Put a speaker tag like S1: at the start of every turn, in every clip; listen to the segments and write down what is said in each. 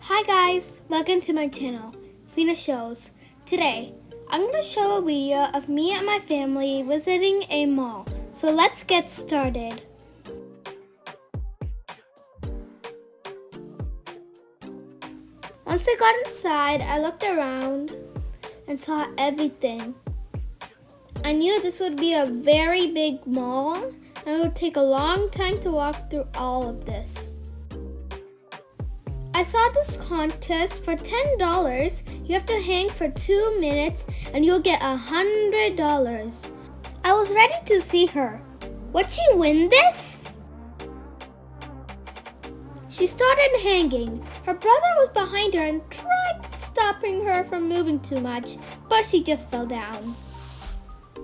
S1: Hi guys, welcome to my channel, Fina Shows. Today, I'm going to show a video of me and my family visiting a mall. So let's get started. Once I got inside, I looked around and saw everything. I knew this would be a very big mall and it would take a long time to walk through all of this. I saw this contest for $10. You have to hang for 2 minutes and you'll get $100. I was ready to see her. Would she win this? She started hanging. Her brother was behind her and tried stopping her from moving too much, but she just fell down.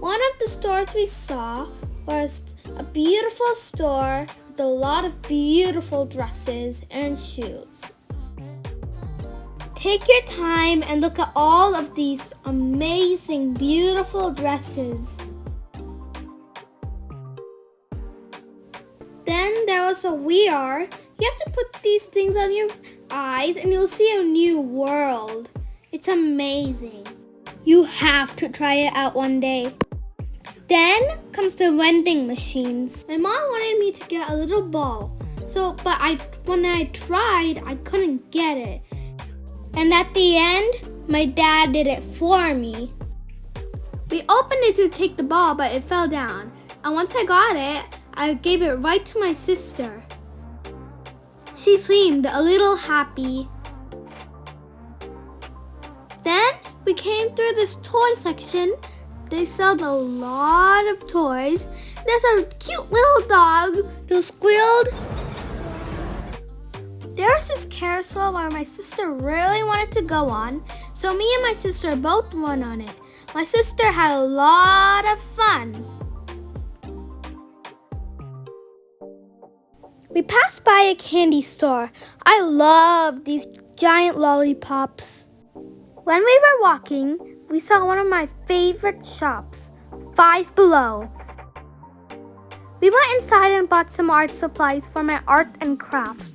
S1: One of the stores we saw was a beautiful store with a lot of beautiful dresses and shoes. Take your time and look at all of these amazing, beautiful dresses. Then there was a VR. You have to put these things on your eyes and you'll see a new world. It's amazing. You have to try it out one day. Then comes the vending machines. My mom wanted me to get a little ball. But when I tried, I couldn't get it. And at the end, my dad did it for me. We opened it to take the ball, but it fell down. And once I got it, I gave it right to my sister. She seemed a little happy. Then we came through this toy section. They sell a lot of toys. There's a cute little dog who squealed. There's this carousel where my sister really wanted to go on, so me and my sister both went on it. My sister had a lot of fun. We passed by a candy store. I love these giant lollipops. When we were walking, we saw one of my favorite shops, Five Below. We went inside and bought some art supplies for my art and crafts.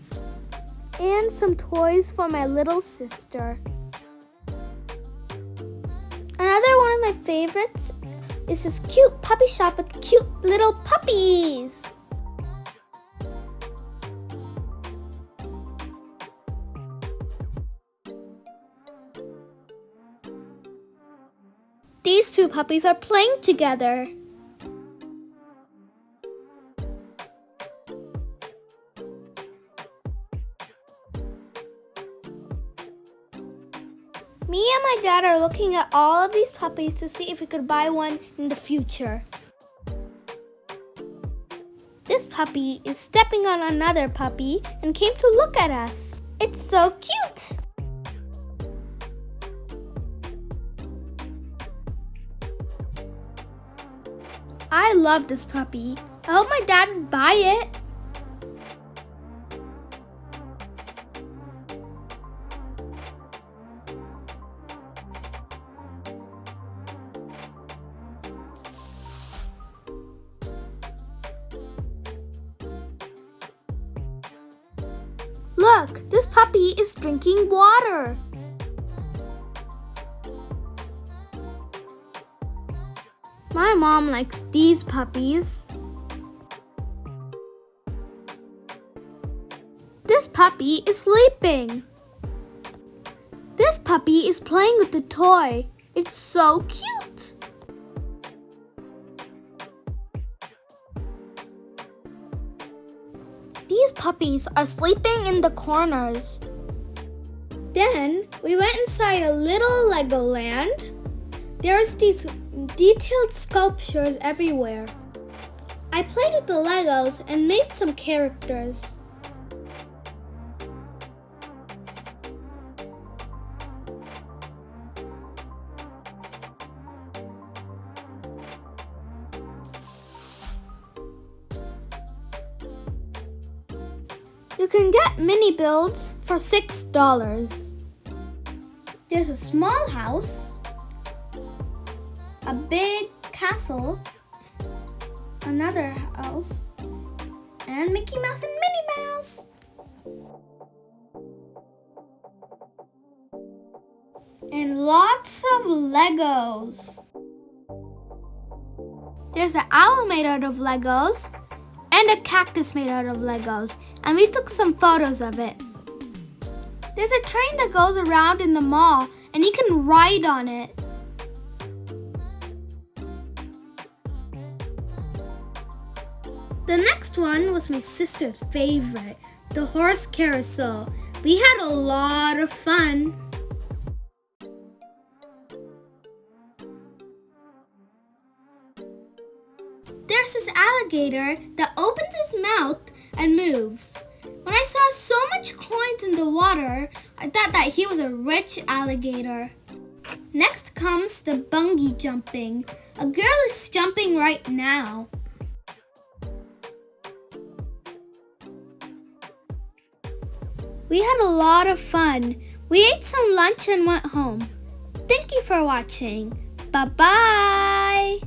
S1: And some toys for my little sister. Another one of my favorites is this cute puppy shop with cute little puppies. These two puppies are playing together. Me and my dad are looking at all of these puppies to see if we could buy one in the future. This puppy is stepping on another puppy and came to look at us. It's so cute! I love this puppy. I hope my dad would buy it. Look, this puppy is drinking water. My mom likes these puppies. This puppy is sleeping. This puppy is playing with the toy. It's so cute. These puppies are sleeping in the corners. Then we went inside a little Legoland. There's these detailed sculptures everywhere. I played with the Legos and made some characters. You can get mini builds for $6. There's a small house, a big castle, another house, and Mickey Mouse and Minnie Mouse. And lots of Legos. There's an owl made out of Legos and a cactus made out of Legos, and we took some photos of it. There's a train that goes around in the mall, and you can ride on it. The next one was my sister's favorite, the horse carousel. We had a lot of fun. There's this alligator that opens his mouth and moves. When I saw so much coins in the water, I thought that he was a rich alligator. Next comes the bungee jumping. A girl is jumping right now. We had a lot of fun. We ate some lunch and went home. Thank you for watching. Bye-bye.